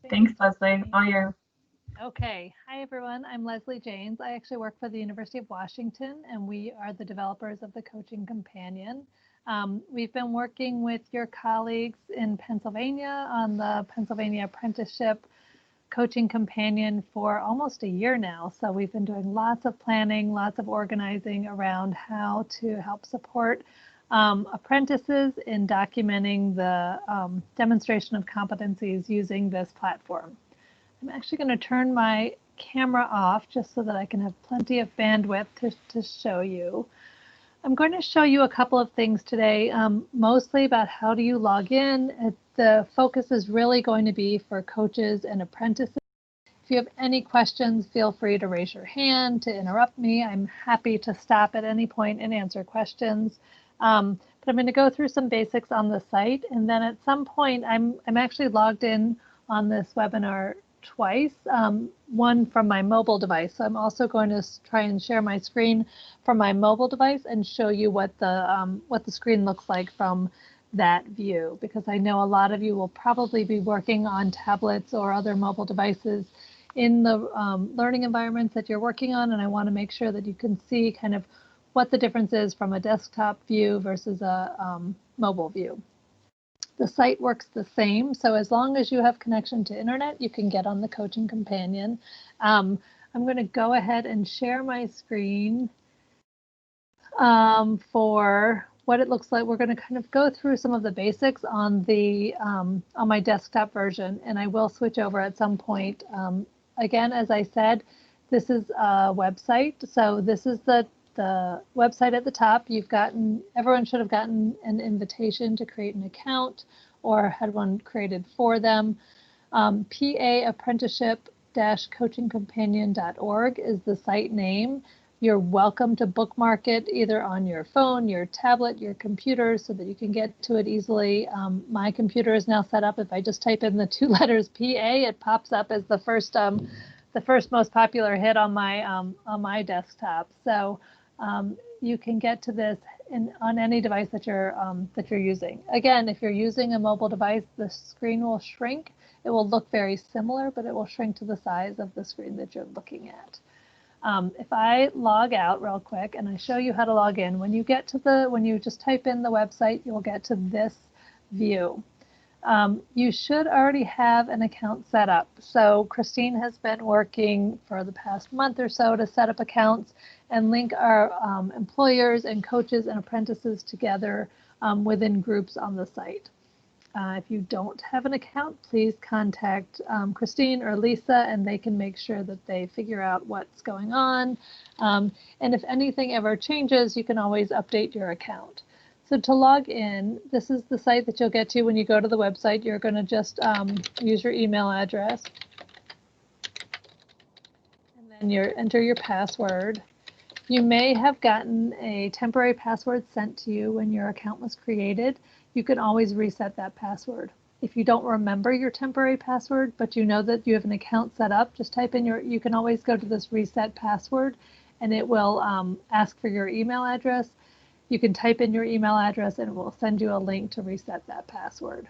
Thanks, Leslie. All you. Okay. Hi, everyone. I'm Leslie Janes. I actually work for the University of Washington, and we are the developers of the Coaching Companion. We've been working with your colleagues in Pennsylvania on the Pennsylvania Apprenticeship Coaching Companion for almost a year now. So we've been doing lots of planning, lots of organizing around how to help support apprentices in documenting the demonstration of competencies using this platform. I'm actually going to turn my camera off just so that I can have plenty of bandwidth to show you. I'm going to show you a couple of things today, mostly about how do you log in. The focus is really going to be for coaches and apprentices. If you have any questions, feel free to raise your hand to interrupt me. I'm happy to stop at any point and answer questions. But I'm going to go through some basics on the site, and then at some point, I'm actually logged in on this webinar twice, one from my mobile device. So I'm also going to try and share my screen from my mobile device and show you what the screen looks like from that view, because I know a lot of you will probably be working on tablets or other mobile devices in the learning environments that you're working on, and I want to make sure that you can see kind of what the difference is from a desktop view versus a mobile view. The site works the same, so as long as you have connection to internet, you can get on the Coaching Companion. I'm going to go ahead and share my screen for what it looks like. We're going to kind of go through some of the basics on the on my desktop version, and I will switch over at some point. Again, as I said, this is a website, so this is the website at the top. Everyone should have gotten an invitation to create an account or had one created for them. PA apprenticeship-coachingcompanion.org is the site name. You're welcome to bookmark it either on your phone, your tablet, your computer, so that you can get to it easily. My computer is now set up. If I just type in the two letters PA, it pops up as the first most popular hit on my desktop. So you can get to this on any device that you're using. Again, if you're using a mobile device, the screen will shrink. It will look very similar, but it will shrink to the size of the screen that you're looking at. If I log out real quick and I show you how to log in, when you just type in the website, you'll get to this view. You should already have an account set up. So Christine has been working for the past month or so to set up accounts and link our employers and coaches and apprentices together within groups on the site. If you don't have an account, please contact Christine or Lisa, and they can make sure that they figure out what's going on. And if anything ever changes, you can always update your account. So to log in, this is the site that you'll get to when you go to the website. You're going to just use your email address, and then enter your password. You may have gotten a temporary password sent to you when your account was created. You can always reset that password. If you don't remember your temporary password, but you know that you have an account set up, just type in you can always go to this reset password, and it will ask for your email address. You can type in your email address and it will send you a link to reset that password.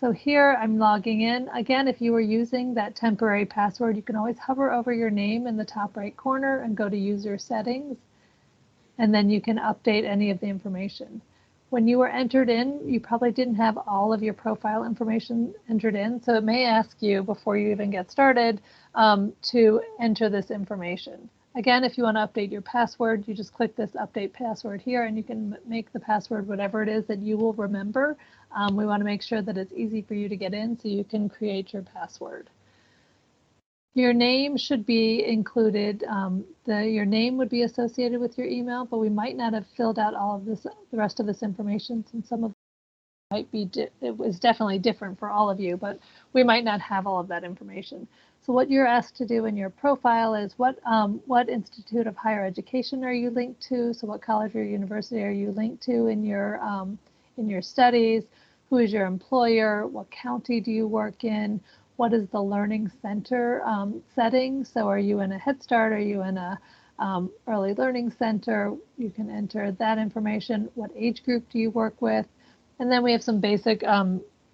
So here I'm logging in. Again, if you were using that temporary password, you can always hover over your name in the top right corner and go to user settings, and then you can update any of the information. When you were entered in, you probably didn't have all of your profile information entered in, so it may ask you before you even get started to enter this information. Again, if you want to update your password, you just click this update password here, and you can make the password whatever it is that you will remember. We want to make sure that it's easy for you to get in so you can create your password. Your name should be included. Your name would be associated with your email, but we might not have filled out all of the rest of this information, since some of it might be, it was definitely different for all of you, but we might not have all of that information. So what you're asked to do in your profile is what institute of higher education are you linked to? So what college or university are you linked to in your studies? Who is your employer? What county do you work in? What is the learning center setting? So are you in a Head Start? Are you in a early learning center? You can enter that information. What age group do you work with? And then we have some basic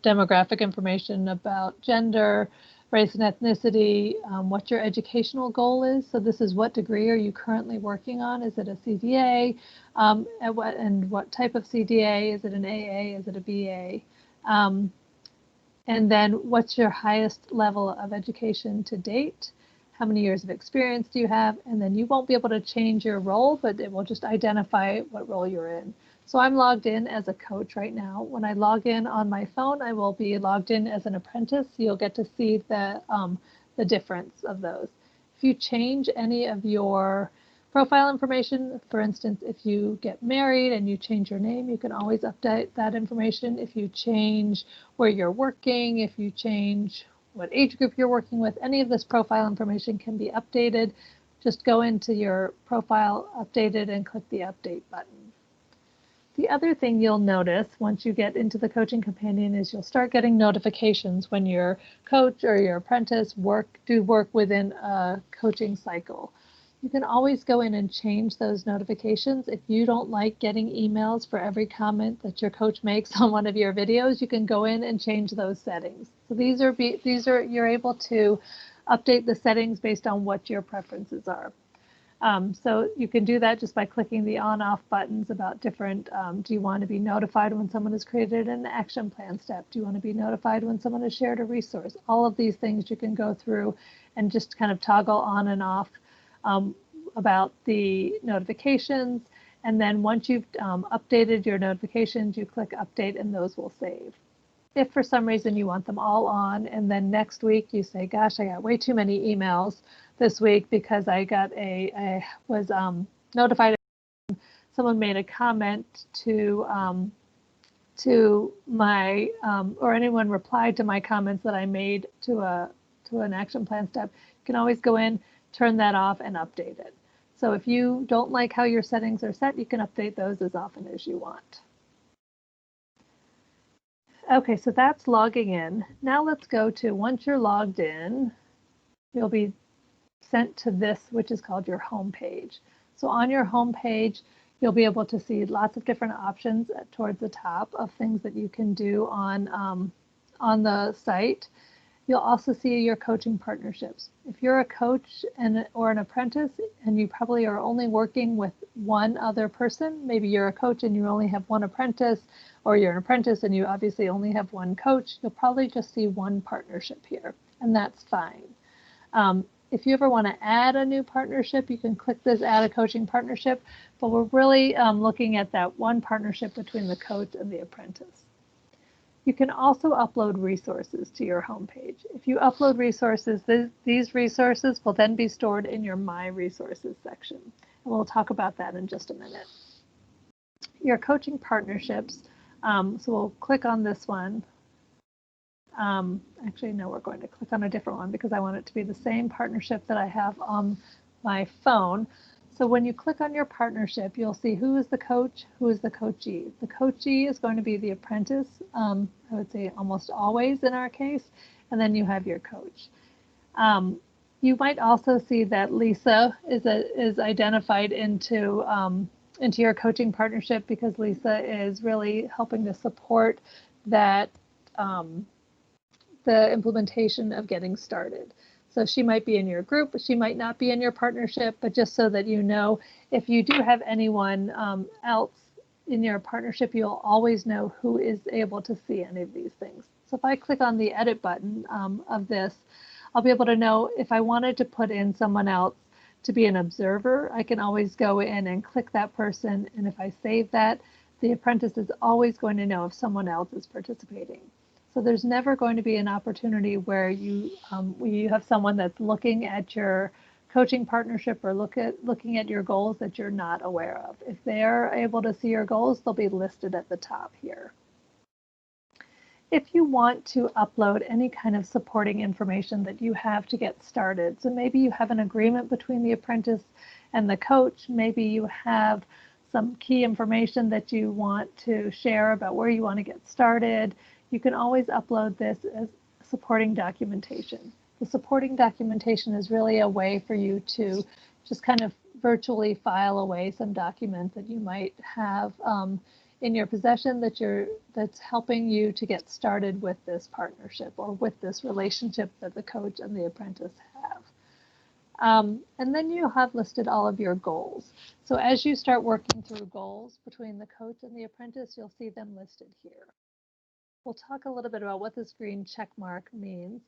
demographic information about gender, race and ethnicity, what your educational goal is. So this is what degree are you currently working on? Is it a CDA? And what type of CDA? Is it an AA? Is it a BA? And then what's your highest level of education to date? How many years of experience do you have? And then you won't be able to change your role, but it will just identify what role you're in. So I'm logged in as a coach right now. When I log in on my phone, I will be logged in as an apprentice. You'll get to see the difference of those. If you change any of your profile information, for instance, if you get married and you change your name, you can always update that information. If you change where you're working, if you change what age group you're working with, any of this profile information can be updated. Just go into your profile, update it, and click the update button. The other thing you'll notice once you get into the Coaching Companion is you'll start getting notifications when your coach or your apprentice do work within a coaching cycle. You can always go in and change those notifications. If you don't like getting emails for every comment that your coach makes on one of your videos, you can go in and change those settings. So these are you're able to update the settings based on what your preferences are. So you can do that just by clicking the on-off buttons about different, do you want to be notified when someone has created an action plan step? Do you want to be notified when someone has shared a resource? All of these things you can go through and just kind of toggle on and off about the notifications. And then once you've updated your notifications, you click update and those will save. If for some reason you want them all on and then next week you say, gosh, I got way too many emails this week because I was notified someone made a comment to my or anyone replied to my comments that I made to an action plan step, you can always go in, turn that off and update it. So if you don't like how your settings are set, you can update those as often as you want. Okay, so that's logging in. Now let's go to, once you're logged in, you'll be sent to this, which is called your home page. So on your home page, you'll be able to see lots of different options towards the top of things that you can do on the site. You'll also see your coaching partnerships. If you're a coach or an apprentice and you probably are only working with one other person, maybe you're a coach and you only have one apprentice, or you're an apprentice and you obviously only have one coach, you'll probably just see one partnership here, and that's fine. If you ever want to add a new partnership, you can click this add a coaching partnership, but we're really looking at that one partnership between the coach and the apprentice. You can also upload resources to your homepage. If you upload resources, these resources will then be stored in your My Resources section. And we'll talk about that in just a minute. Your coaching partnerships, so we'll click on this one. Actually, no, we're going to click on a different one because I want it to be the same partnership that I have on my phone. So when you click on your partnership, you'll see who is the coach, who is the coachee. The coachee is going to be the apprentice, I would say almost always in our case, and then you have your coach. You might also see that Lisa is identified into your coaching partnership because Lisa is really helping to support that the implementation of getting started. So she might be in your group, but she might not be in your partnership, but just so that you know, if you do have anyone else in your partnership, you'll always know who is able to see any of these things. So if I click on the edit button of this, I'll be able to know if I wanted to put in someone else to be an observer, I can always go in and click that person. And if I save that, the apprentice is always going to know if someone else is participating. So there's never going to be an opportunity where you have someone that's looking at your coaching partnership or looking at your goals that you're not aware of. If they're able to see your goals, they'll be listed at the top here. If you want to upload any kind of supporting information that you have to get started, so maybe you have an agreement between the apprentice and the coach, maybe you have some key information that you want to share about where you want to get started, you can always upload this as supporting documentation. The supporting documentation is really a way for you to just kind of virtually file away some documents that you might have in your possession that's helping you to get started with this partnership or with this relationship that the coach and the apprentice have. And then you have listed all of your goals. So as you start working through goals between the coach and the apprentice, you'll see them listed here. We'll talk a little bit about what this green check mark means.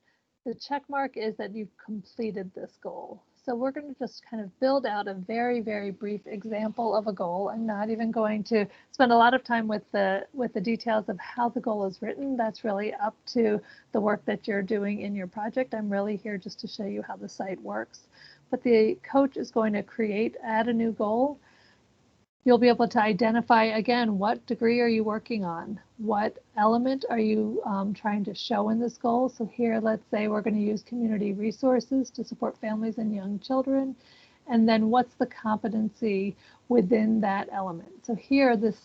The check mark is that you've completed this goal. So we're going to just kind of build out a very, very brief example of a goal. I'm not even going to spend a lot of time with the details of how the goal is written. That's really up to the work that you're doing in your project. I'm really here just to show you how the site works. But the coach is going to add a new goal. You'll be able to identify, again, what degree are you working on? What element are you trying to show in this goal? So here, let's say we're going to use community resources to support families and young children. And then what's the competency within that element? So here, this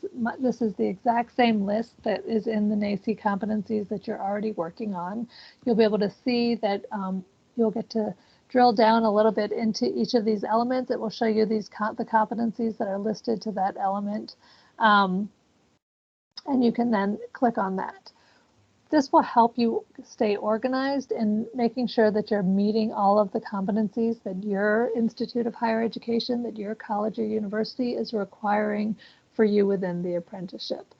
is the exact same list that is in the NACCE competencies that you're already working on. You'll be able to see that you'll get to drill down a little bit into each of these elements. It will show you the competencies that are listed to that element. And you can then click on that. This will help you stay organized in making sure that you're meeting all of the competencies that your institute of higher education, that your college or university is requiring for you within the apprenticeship.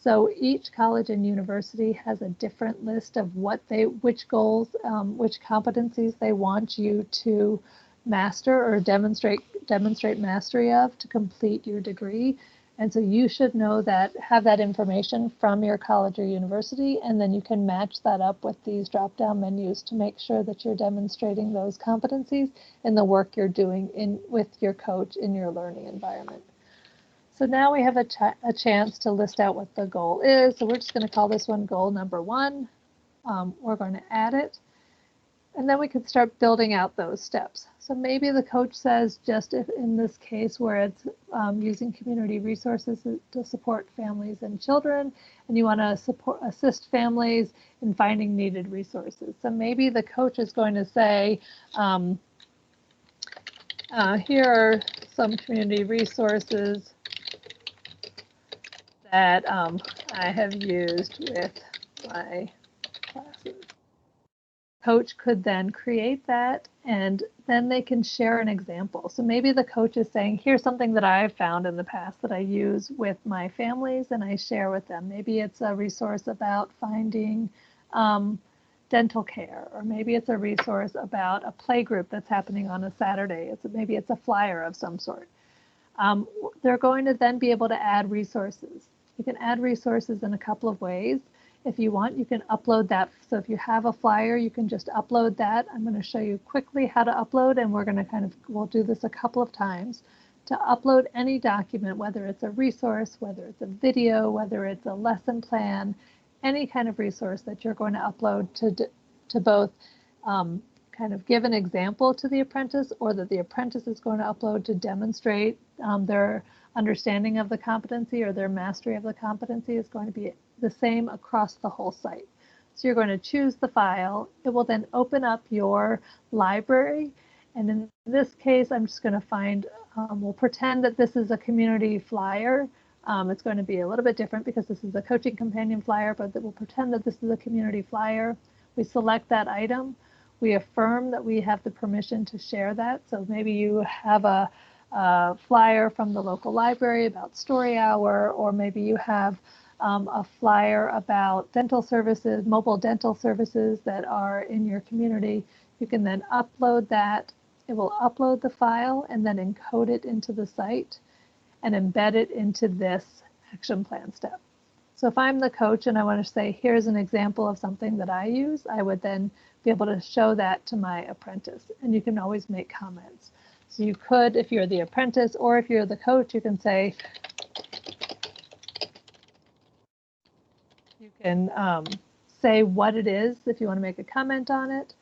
So each college and university has a different list of which goals, which competencies they want you to master or demonstrate mastery of to complete your degree. And so you should know that, have that information from your college or university, and then you can match that up with these drop-down menus to make sure that you're demonstrating those competencies in the work you're doing with your coach in your learning environment. So now we have a chance to list out what the goal is. So we're just going to call this one goal number 1. We're going to add it. And then we can start building out those steps. So maybe the coach says, just if in this case where it's using community resources to support families and children, and you want to assist families in finding needed resources. So maybe the coach is going to say, here are some community resources that I have used with my classes. Coach could then create that, and then they can share an example. So maybe the coach is saying, here's something that I've found in the past that I use with my families and I share with them. Maybe it's a resource about finding dental care, or maybe it's a resource about a play group that's happening on a Saturday. Maybe it's a flyer of some sort. They're going to then be able to add resources. You can add resources in a couple of ways. If you want, you can upload that. So if you have a flyer, you can just upload that. I'm going to show you quickly how to upload, and we'll do this a couple of times. To upload any document, whether it's a resource, whether it's a video, whether it's a lesson plan, any kind of resource that you're going to upload to both kind of give an example to the apprentice, or that the apprentice is going to upload to demonstrate their understanding of the competency or their mastery of the competency, is going to be the same across the whole site. So you're going to choose the file. It will then open up your library. And in this case, I'm just going to find, we'll pretend that this is a community flyer. It's going to be a little bit different because this is a coaching companion flyer, but we'll pretend that this is a community flyer. We select that item. We affirm that we have the permission to share that. So maybe you have a flyer from the local library about story hour, or maybe you have a flyer about dental services, mobile dental services that are in your community. You can then upload that. It will upload the file and then encode it into the site and embed it into this action plan step. So if I'm the coach and I want to say, here's an example of something that I use, I would then be able to show that to my apprentice. And you can always make comments. So you could, if you're the apprentice or if you're the coach, you can say, you can say what it is if you want to make a comment on it.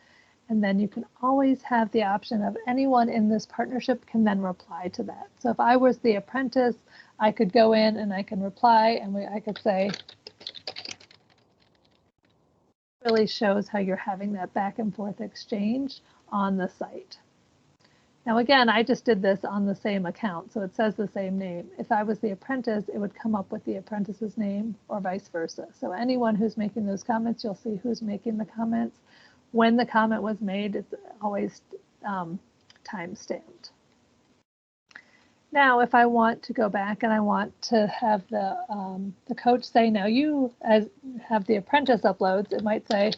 And then you can always have the option of anyone in this partnership can then reply to that. So if I was the apprentice, I could go in and I can reply, and I could say, really shows how you're having that back and forth exchange on the site. Now again, I just did this on the same account, so it says the same name. If I was the apprentice, it would come up with the apprentice's name or vice versa. So anyone who's making those comments, you'll see who's making the comments. When the comment was made, it's always time stamped. Now, if I want to go back and I want to have the coach say, now you have the apprentice uploads, it might say,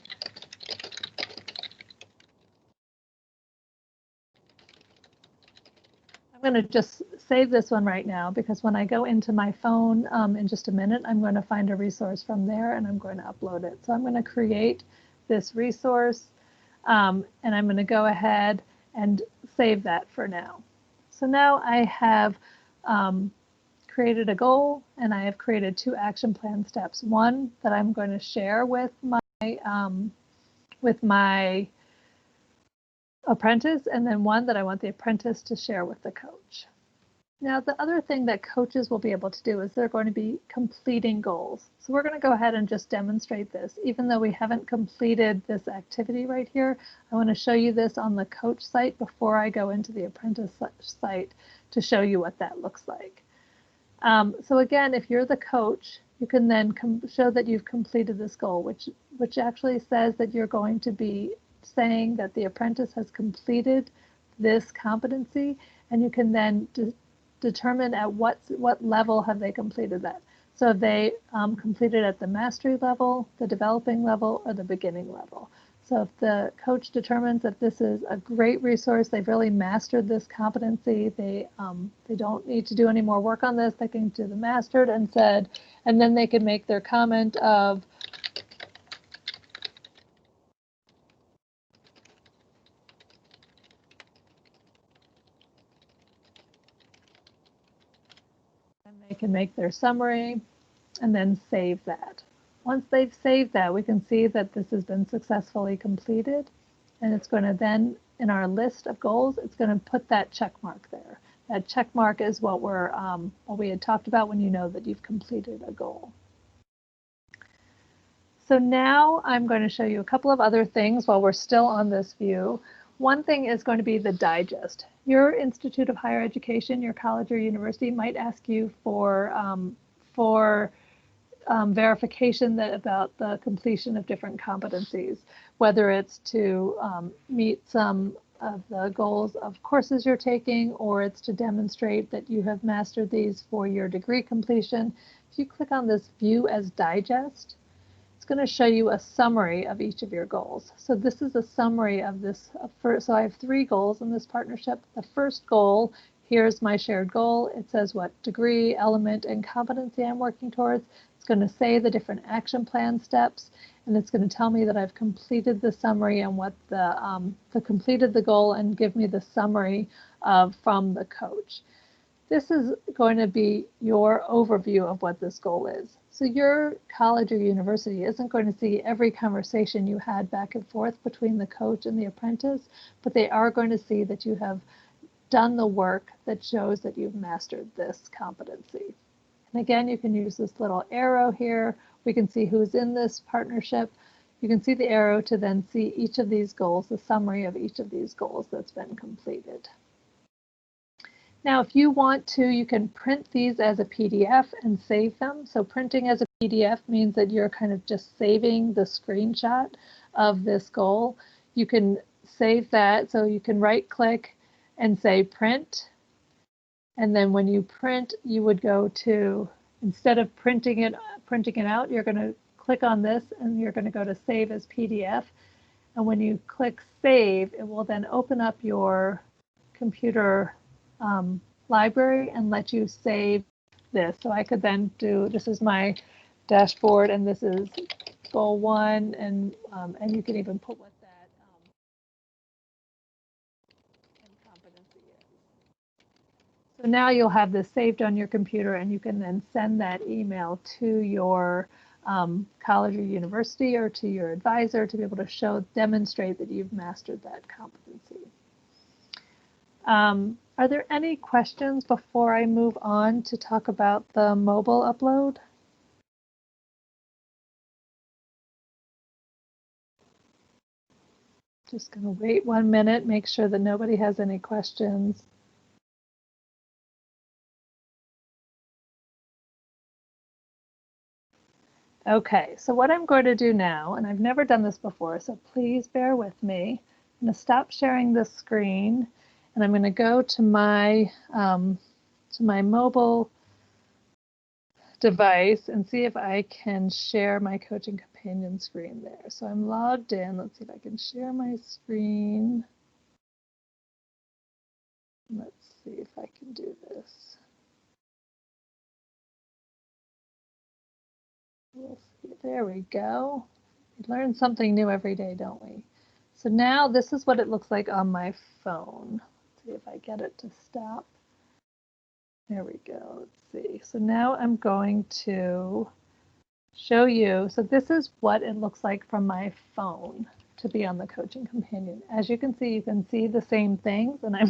I'm going to just save this one right now because when I go into my phone in just a minute, I'm going to find a resource from there and I'm going to upload it. So I'm going to create this resource and I'm going to go ahead and save that for now. So now I have created a goal and I have created 2 action plan steps. One that I'm going to share with my apprentice, and then one that I want the apprentice to share with the coach. Now, the other thing that coaches will be able to do is they're going to be completing goals. So we're going to go ahead and just demonstrate this. Even though we haven't completed this activity right here, I want to show you this on the coach site before I go into the apprentice site to show you what that looks like. So again, if you're the coach, you can then show that you've completed this goal, which actually says that you're going to be saying that the apprentice has completed this competency, and you can then determine at what level have they completed that. So have they completed at the mastery level, the developing level, or the beginning level? So if the coach determines that this is a great resource, they've really mastered this competency, they don't need to do any more work on this, they can do the mastered and said, and then they can make their comment of, and they can make their summary and then save that. Once they've saved that, we can see that this has been successfully completed, and it's going to then, in our list of goals, it's going to put that check mark there. That check mark is what we had talked about when you know that you've completed a goal. So now I'm going to show you a couple of other things while we're still on this view. One thing is going to be the digest. Your institute of higher education, your college or university might ask you for verification about the completion of different competencies, whether it's to meet some of the goals of courses you're taking, or it's to demonstrate that you have mastered these for your degree completion. If you click on this View as Digest, it's going to show you a summary of each of your goals. So this is a summary of this. So I have 3 goals in this partnership. The first goal, here's my shared goal. It says what degree, element, and competency I'm working towards. It's going to say the different action plan steps, and it's going to tell me that I've completed the summary and what completed the goal, and give me the summary from the coach. This is going to be your overview of what this goal is. So your college or university isn't going to see every conversation you had back and forth between the coach and the apprentice, but they are going to see that you have done the work that shows that you've mastered this competency. And again, you can use this little arrow here. We can see who's in this partnership. You can see the arrow to then see each of these goals, the summary of each of these goals that's been completed. Now, if you want to, you can print these as a PDF and save them. So printing as a PDF means that you're kind of just saving the screenshot of this goal. You can save that, so you can right click and say print. And then when you print, you would go to, instead of printing it out, you're going to click on this and you're going to go to Save as PDF. And when you click Save, it will then open up your computer library and let you save this. So I could then do, this is my dashboard and this is goal 1, and you can even put what that competency is. So now you'll have this saved on your computer, and you can then send that email to your college or university or to your advisor to be able to demonstrate that you've mastered that competency. Are there any questions before I move on to talk about the mobile upload? Just going to wait 1 minute, make sure that nobody has any questions. Okay, so what I'm going to do now, and I've never done this before, so please bear with me. I'm going to stop sharing this screen, and I'm going to go to my mobile device and see if I can share my coaching companion screen there. So I'm logged in. Let's see if I can share my screen. Let's see if I can do this. We'll see. There we go. We learn something new every day, don't we? So now this is what it looks like on my phone. Let's see if I get it to stop. There we go. Let's see. So now I'm going to show you. So this is what it looks like from my phone to be on the coaching companion. As you can see the same things, and I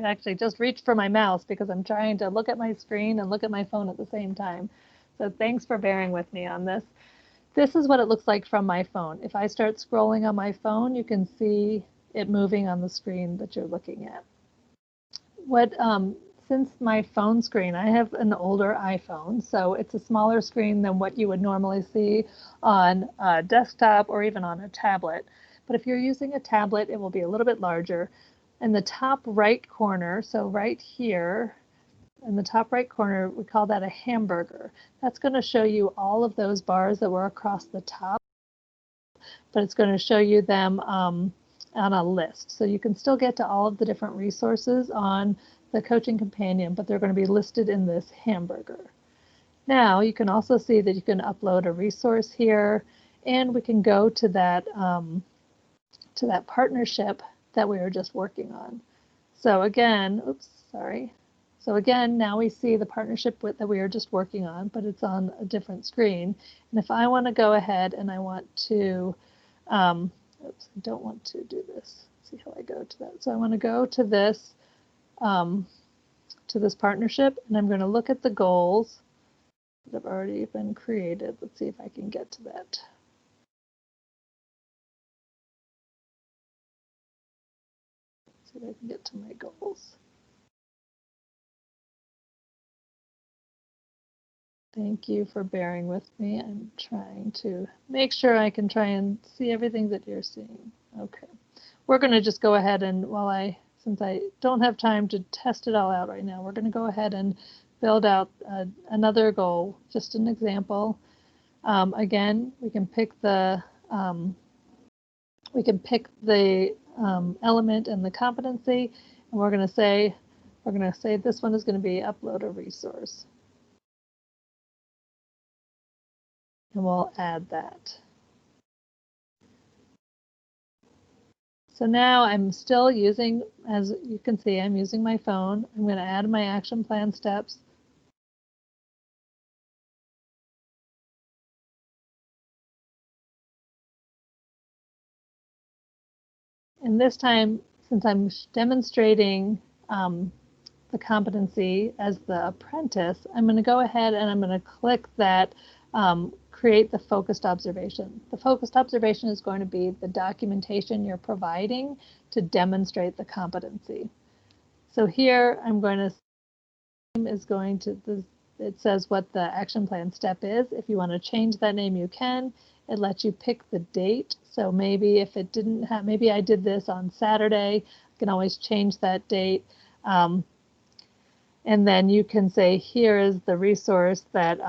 actually just reached for my mouse because I'm trying to look at my screen and look at my phone at the same time. So thanks for bearing with me on this. This is what it looks like from my phone. If I start scrolling on my phone, you can see it moving on the screen that you're looking at. Since my phone screen, I have an older iPhone, so it's a smaller screen than what you would normally see on a desktop or even on a tablet. But if you're using a tablet, it will be a little bit larger. In the top right corner, so right here, in the top right corner, we call that a hamburger. That's going to show you all of those bars that were across the top, but it's going to show you them on a list. So you can still get to all of the different resources on the coaching companion, but they're going to be listed in this hamburger. Now you can also see that you can upload a resource here, and we can go to that partnership that we were just working on. So again, So again, now we see the partnership that we were just working on, but it's on a different screen. And if I want to go ahead and I want to, I don't want to do this. Let's see how I go to that. So I want to go to this partnership, and I'm going to look at the goals that have already been created. Let's see if I can get to that. Let's see if I can get to my goals. Thank you for bearing with me. I'm trying to make sure I can try and see everything that you're seeing. Okay. We're going to just go ahead and since I don't have time to test it all out right now, we're going to go ahead and build out another goal, just an example. Again, we can pick the element and the competency, and we're going to say this one is going to be upload a resource. And we'll add that. So now I'm still using, as you can see, I'm using my phone. I'm going to add my action plan steps. And this time, since I'm demonstrating the competency as the apprentice, I'm going to go ahead and I'm going to click that create the focused observation. The focused observation is going to be the documentation you're providing to demonstrate the competency. So here I'm going to it says what the action plan step is. If you want to change that name, you can. It lets you pick the date. So maybe if it didn't have, maybe I did this on Saturday, I can always change that date. And then you can say, here is the resource that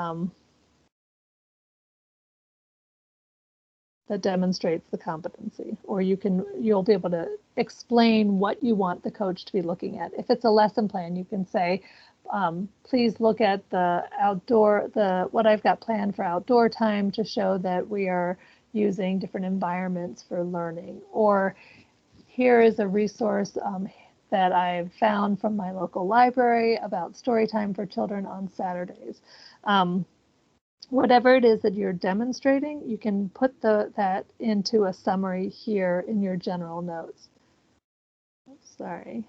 that demonstrates the competency, or you'll be able to explain what you want the coach to be looking at. If it's a lesson plan, you can say, please look at what I've got planned for outdoor time to show that we are using different environments for learning. Or here is a resource that I've found from my local library about story time for children on Saturdays. Whatever it is that you're demonstrating, you can put that into a summary here in your general notes. Oops, sorry.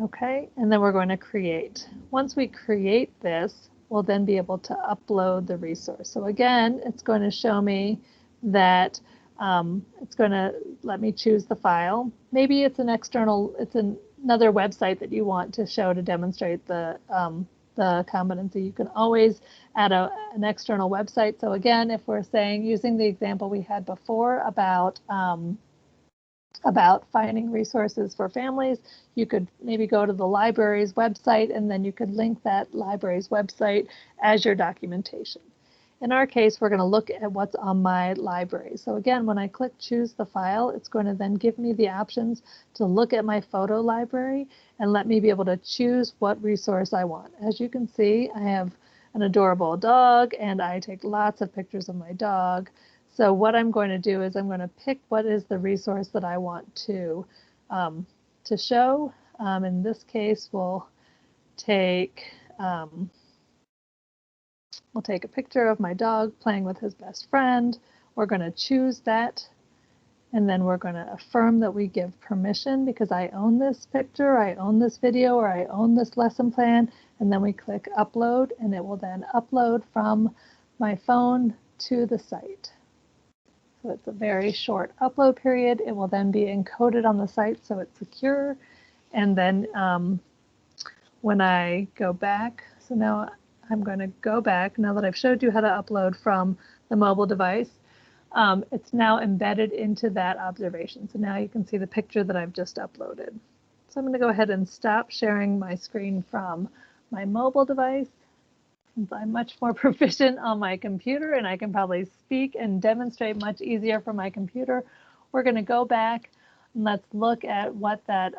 Okay, and then we're going to create. Once we create this, we'll then be able to upload the resource. So again, it's going to show me that it's going to let me choose the file. Maybe it's an external, it's another website that you want to show to demonstrate the competency. You can always add an external website. So again, if we're saying, using the example we had before about finding resources for families, you could maybe go to the library's website, and then you could link that library's website as your documentation. In our case, we're going to look at what's on my library. So again, when I click choose the file, it's going to then give me the options to look at my photo library and let me be able to choose what resource I want. As you can see, I have an adorable dog, and I take lots of pictures of my dog. So what I'm going to do is I'm going to pick what is the resource that I want to show. In this case, we'll take a picture of my dog playing with his best friend. We're going to choose that, and then we're going to affirm that we give permission because I own this picture, I own this video, or I own this lesson plan, and then we click upload, and it will then upload from my phone to the site. So it's a very short upload period. It will then be encoded on the site so it's secure. And then when I go back, so now I'm going to go back, now that I've showed you how to upload from the mobile device, it's now embedded into that observation. So now you can see the picture that I've just uploaded. So I'm going to go ahead and stop sharing my screen from my mobile device. Since I'm much more proficient on my computer and I can probably speak and demonstrate much easier from my computer, we're going to go back and let's look at what that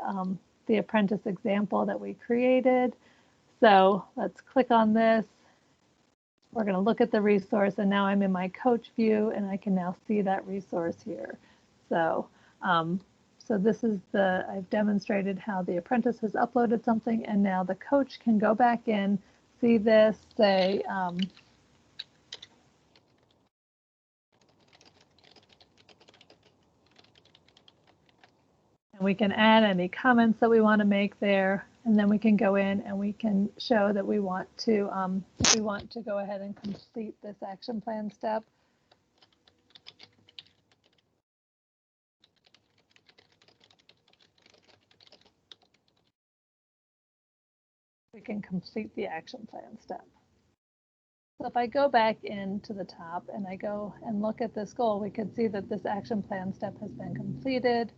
the apprentice example that we created. So let's click on this. We're going to look at the resource, and now I'm in my coach view and I can now see that resource here. So so this is I've demonstrated how the apprentice has uploaded something, and now the coach can go back in, see this, say, and we can add any comments that we want to make there, and then we can go in and we can show that we want to go ahead and complete this action plan step. We can complete the action plan step. So if I go back into the top and I go and look at this goal, we can see that this action plan step has been completed.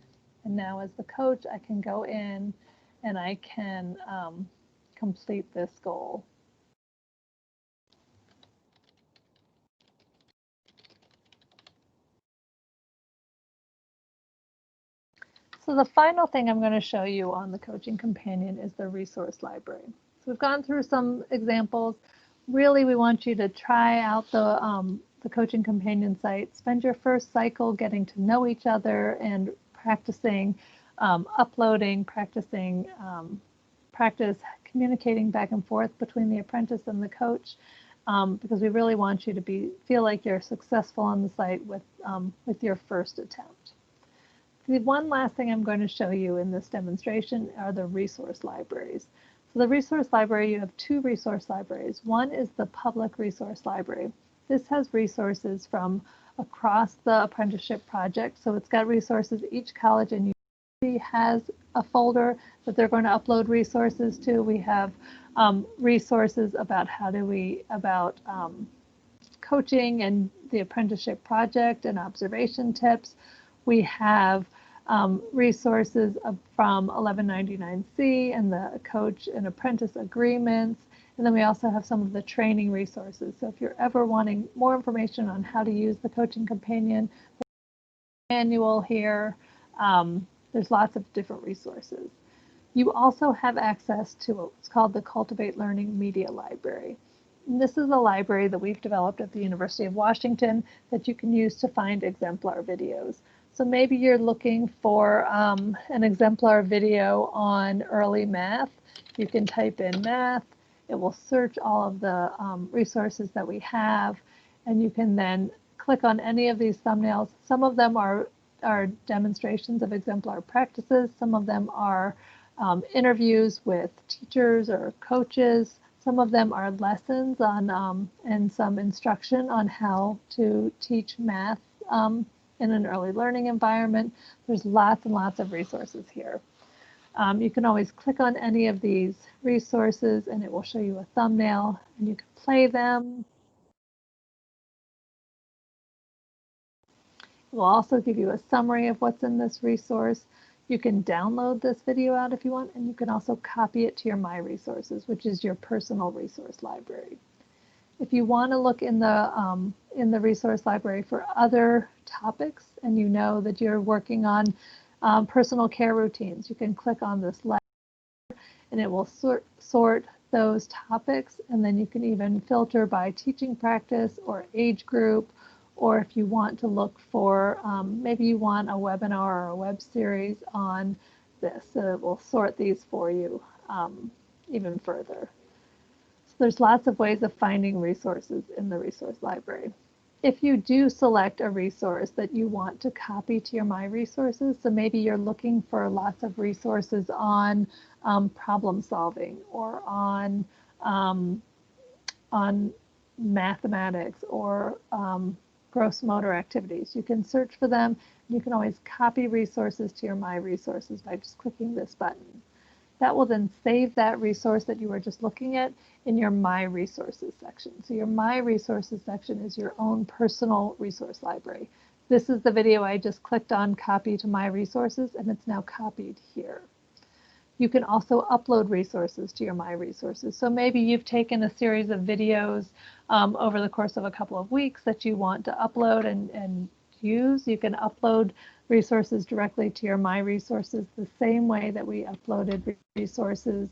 And now as the coach, I can go in and I can complete this goal. So the final thing I'm going to show you on the Coaching Companion is the resource library. So we've gone through some examples. Really, we want you to try out the Coaching Companion site. Spend your first cycle getting to know each other and practicing uploading, practice communicating back and forth between the apprentice and the coach, because we really want you to feel like you're successful on the site with your first attempt. The one last thing I'm going to show you in this demonstration are the resource libraries. So the resource library, you have two resource libraries. One is the public resource library. This has resources from across the apprenticeship project. So it's got resources. Each college and university has a folder that they're going to upload resources to. We have resources about coaching and the apprenticeship project and observation tips. We have resources from 1199C and the coach and apprentice agreements. And then we also have some of the training resources. So if you're ever wanting more information on how to use the Coaching Companion, the manual here, there's lots of different resources. You also have access to what's called the Cultivate Learning Media Library. And this is a library that we've developed at the University of Washington that you can use to find exemplar videos. So maybe you're looking for an exemplar video on early math. You can type in math. It will search all of the resources that we have, and you can then click on any of these thumbnails. Some of them are demonstrations of exemplar practices. Some of them are interviews with teachers or coaches. Some of them are lessons on and some instruction on how to teach math in an early learning environment. There's lots and lots of resources here. You can always click on any of these resources and it will show you a thumbnail and you can play them. It will also give you a summary of what's in this resource. You can download this video out if you want, and you can also copy it to your My Resources, which is your personal resource library. If you want to look in the resource library for other topics and you know that you're working on personal care routines, you can click on this letter and it will sort those topics, and then you can even filter by teaching practice or age group, or if you want to look for, maybe you want a webinar or a web series on this, so it will sort these for you even further. So there's lots of ways of finding resources in the resource library. If you do select a resource that you want to copy to your My Resources, so maybe you're looking for lots of resources on problem solving or on mathematics or gross motor activities. You can search for them. You can always copy resources to your My Resources by just clicking this button. That will then save that resource that you were just looking at in your My Resources section. So your My Resources section is your own personal resource library. This is the video I just clicked on, copy to My Resources, and it's now copied here. You can also upload resources to your My Resources. So maybe you've taken a series of videos over the course of a couple of weeks that you want to upload and use. You can upload resources directly to your My Resources the same way that we uploaded resources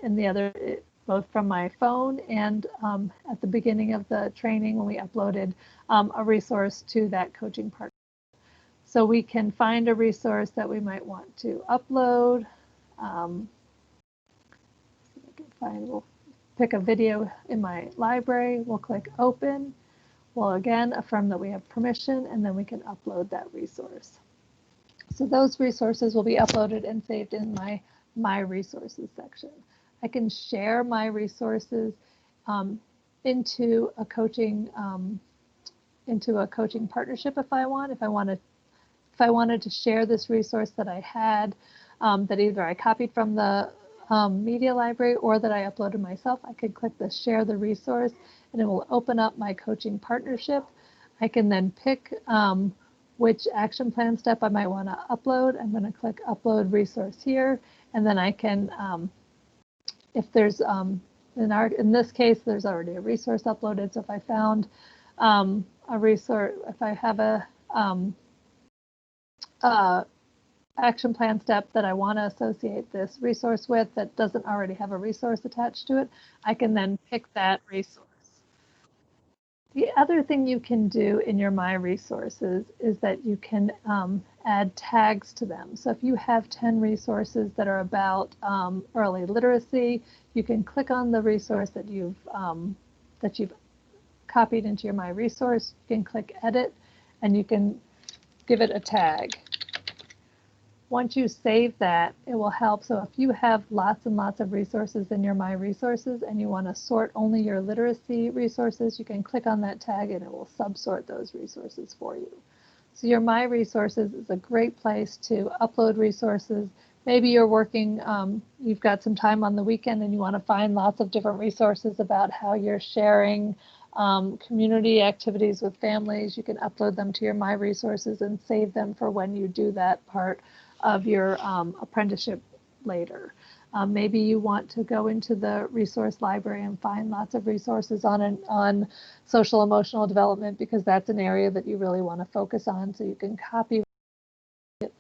in the other, both from my phone and at the beginning of the training when we uploaded a resource to that coaching partner. So we can find a resource that we might want to upload. We'll pick a video in my library, we'll click open. We'll again affirm that we have permission, and then we can upload that resource. So those resources will be uploaded and saved in my Resources section. I can share my resources into a coaching partnership if I want. If I wanted to share this resource that I had, that either I copied from the media library or that I uploaded myself, I could click the share the resource and it will open up my coaching partnership. I can then pick which action plan step I might want to upload. I'm going to click upload resource here, and then I can, if there's, in this case, there's already a resource uploaded. So if I found a resource, if I have a action plan step that I want to associate this resource with that doesn't already have a resource attached to it, I can then pick that resource. The other thing you can do in your My Resources is that you can add tags to them. So if you have 10 resources that are about early literacy, you can click on the resource that you've copied into your My Resource. You can click edit and you can give it a tag. Once you save that, it will help. So if you have lots and lots of resources in your My Resources and you want to sort only your literacy resources, you can click on that tag and it will subsort those resources for you. So your My Resources is a great place to upload resources. Maybe you're working, you've got some time on the weekend and you want to find lots of different resources about how you're sharing community activities with families. You can upload them to your My Resources and save them for when you do that part of your apprenticeship later. Maybe you want to go into the resource library and find lots of resources on social emotional development because that's an area that you really want to focus on. So you can copy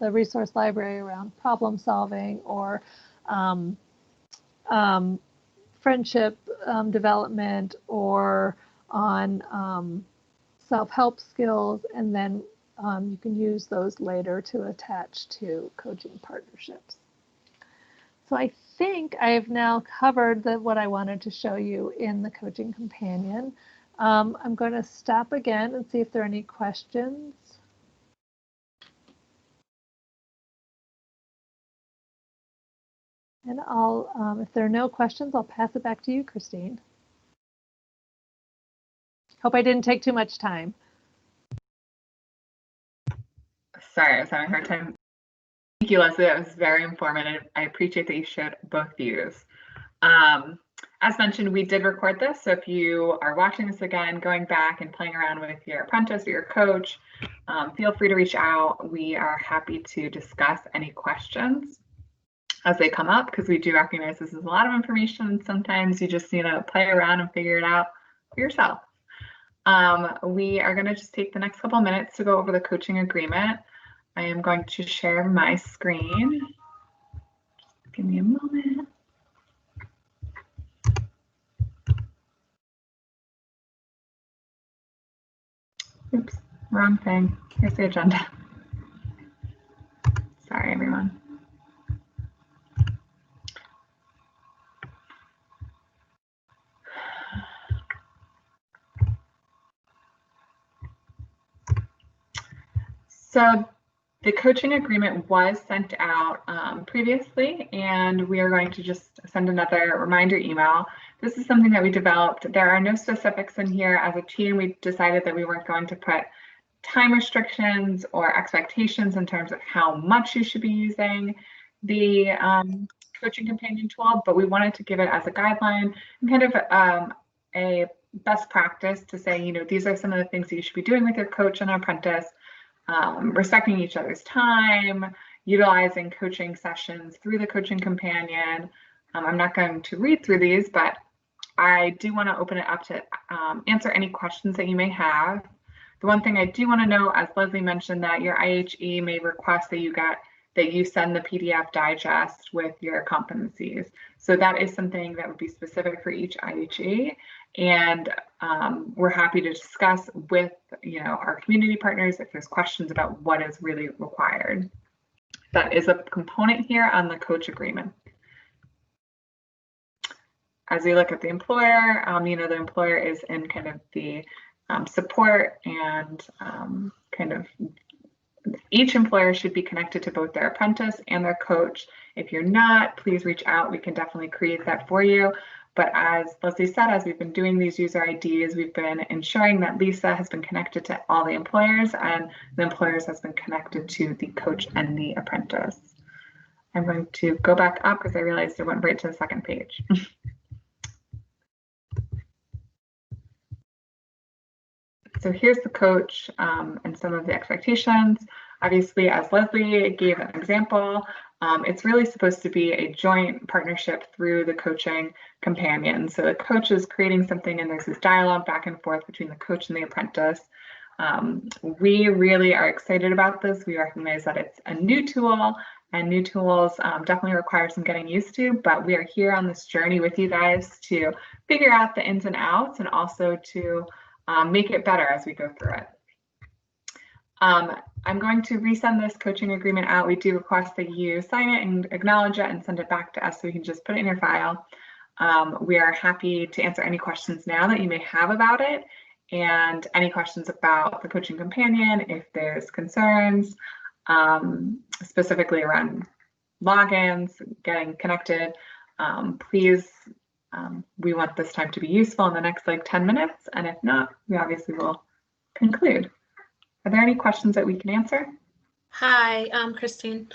the resource library around problem solving or friendship development or on self-help skills, and then you can use those later to attach to coaching partnerships. So I think I have now covered what I wanted to show you in the Coaching Companion. I'm going to stop again and see if there are any questions. And if there are no questions, I'll pass it back to you, Christine. Hope I didn't take too much time. Sorry, I was having a hard time. Thank you, Leslie. That was very informative. I appreciate that you shared both views. As mentioned, we did record this, so if you are watching this again, going back and playing around with your apprentice or your coach, feel free to reach out. We are happy to discuss any questions as they come up, because we do recognize this is a lot of information, and sometimes you just need to play around and figure it out for yourself. We are going to just take the next couple minutes to go over the coaching agreement. I am going to share my screen. Just give me a moment. Oops, wrong thing. Here's the agenda. Sorry, everyone. So the coaching agreement was sent out previously, and we are going to just send another reminder email. This is something that we developed. There are no specifics in here. As a team, we decided that we weren't going to put time restrictions or expectations in terms of how much you should be using the coaching companion tool, but we wanted to give it as a guideline and kind of a best practice to say, you know, these are some of the things that you should be doing with your coach and apprentice. Respecting each other's time, utilizing coaching sessions through the coaching companion. I'm not going to read through these, but I do want to open it up to answer any questions that you may have. The one thing I do want to know, as Leslie mentioned, that your IHE may request that you send the PDF digest with your competencies. So that is something that would be specific for each IHE. And we're happy to discuss with our community partners if there's questions about what is really required. That is a component here on the coach agreement. As we look at the employer, the employer is in kind of the support and kind of each employer should be connected to both their apprentice and their coach. If you're not, please reach out. We can definitely create that for you. But as Leslie said, as we've been doing these user IDs, we've been ensuring that Lisa has been connected to all the employers and the employers has been connected to the coach and the apprentice. I'm going to go back up because I realized it went right to the second page. So here's the coach and some of the expectations. Obviously, as Leslie gave an example, it's really supposed to be a joint partnership through the coaching companion. So the coach is creating something and there's this dialogue back and forth between the coach and the apprentice. We really are excited about this. We recognize that it's a new tool and new tools definitely require some getting used to, but we are here on this journey with you guys to figure out the ins and outs and also to make it better as we go through it. I'm going to resend this coaching agreement out. We do request that you sign it and acknowledge it and send it back to us so we can just put it in your file. We are happy to answer any questions now that you may have about it and any questions about the coaching companion, if there's concerns, specifically around logins, getting connected. Please, we want this time to be useful in the next 10 minutes, and if not, we obviously will conclude. Are there any questions that we can answer? Hi, Christine.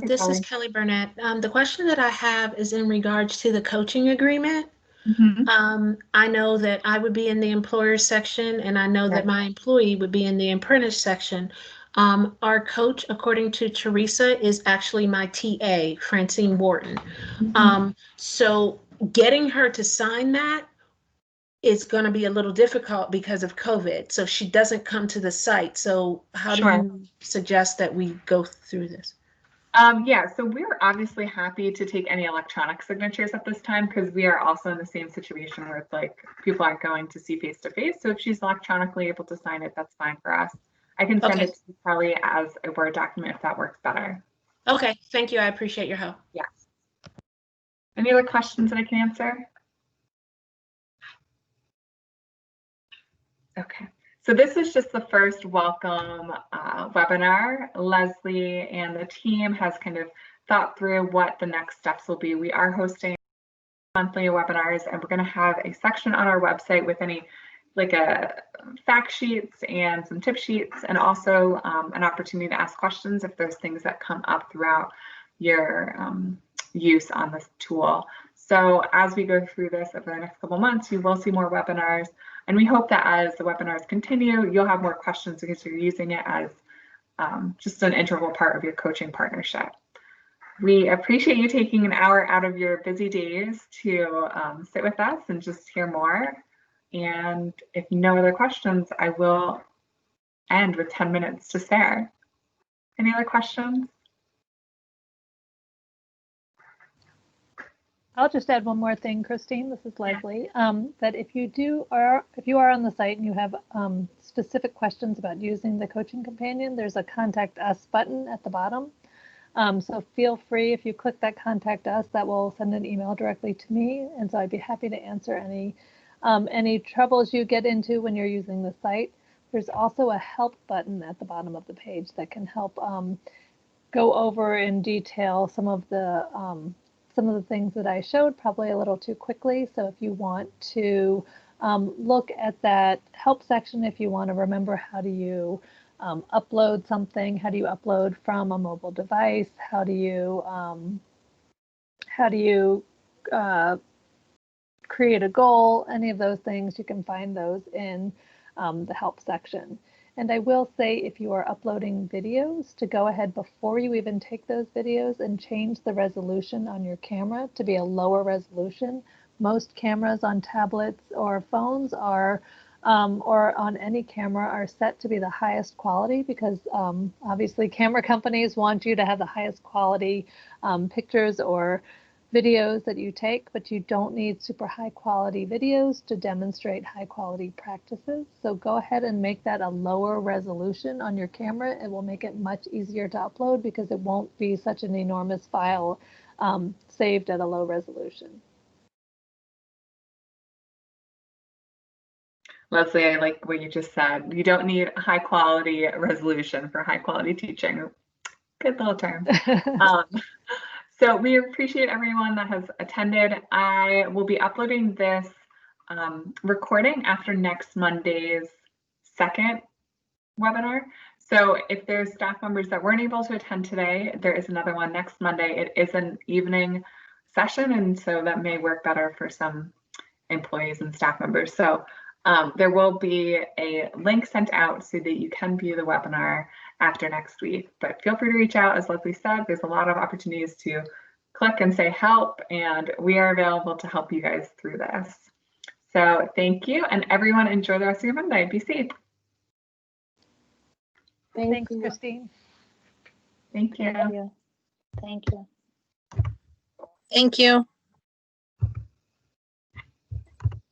This is Kelly Burnett. The question that I have is in regards to the coaching agreement. Mm-hmm. I know that I would be in the employer section, and I know that my employee would be in the apprentice section. Our coach, according to Teresa, is actually my TA, Francine Wharton. Mm-hmm. So getting her to sign that is going to be a little difficult because of COVID. So she doesn't come to the site. So how do you suggest that we go through this? Yeah, so we're obviously happy to take any electronic signatures at this time because we are also in the same situation where it's people aren't going to see face to face. So if she's electronically able to sign it, that's fine for us. I can send it to Kelly as a Word document if that works better. Okay, thank you. I appreciate your help. Yes. Any other questions that I can answer? Okay, so this is just the first welcome webinar. Leslie and the team has kind of thought through what the next steps will be. We are hosting monthly webinars, and we're going to have a section on our website with any like fact sheets and some tip sheets, and also an opportunity to ask questions if there's things that come up throughout your use on this tool. So as we go through this over the next couple months, you will see more webinars, and we hope that as the webinars continue, you'll have more questions because you're using it as just an integral part of your coaching partnership. We appreciate you taking an hour out of your busy days to sit with us and just hear more. And if no other questions, I will end with 10 minutes to spare. Any other questions? I'll just add one more thing, Christine. This is Leslie. That if you are on the site and you have specific questions about using the coaching companion, there's a contact us button at the bottom. So feel free, if you click that contact us, that will send an email directly to me. And so I'd be happy to answer any troubles you get into when you're using the site. There's also a help button at the bottom of the page that can help go over in detail some of the things that I showed, probably a little too quickly. So if you want to look at that help section, if you want to remember how do you upload something, how do you upload from a mobile device, how do you create a goal, any of those things, you can find those in the help section. And I will say, if you are uploading videos, to go ahead before you even take those videos and change the resolution on your camera to be a lower resolution. Most cameras on tablets or phones are, or on any camera, are set to be the highest quality because obviously camera companies want you to have the highest quality pictures or videos that you take, but you don't need super high quality videos to demonstrate high quality practices. So go ahead and make that a lower resolution on your camera. It will make it much easier to upload because it won't be such an enormous file saved at a low resolution. Leslie, I like what you just said. You don't need a high quality resolution for high quality teaching. Good little term. So we appreciate everyone that has attended. I will be uploading this recording after next Monday's second webinar. So if there's staff members that weren't able to attend today, there is another one next Monday. It is an evening session, and so that may work better for some employees and staff members. So there will be a link sent out so that you can view the webinar after next week, but feel free to reach out. As Leslie said, there's a lot of opportunities to click and say help, and we are available to help you guys through this. So thank you, and everyone enjoy the rest of your Monday. Be safe. Thanks, Christine. Thank you. Thank you. Thank you.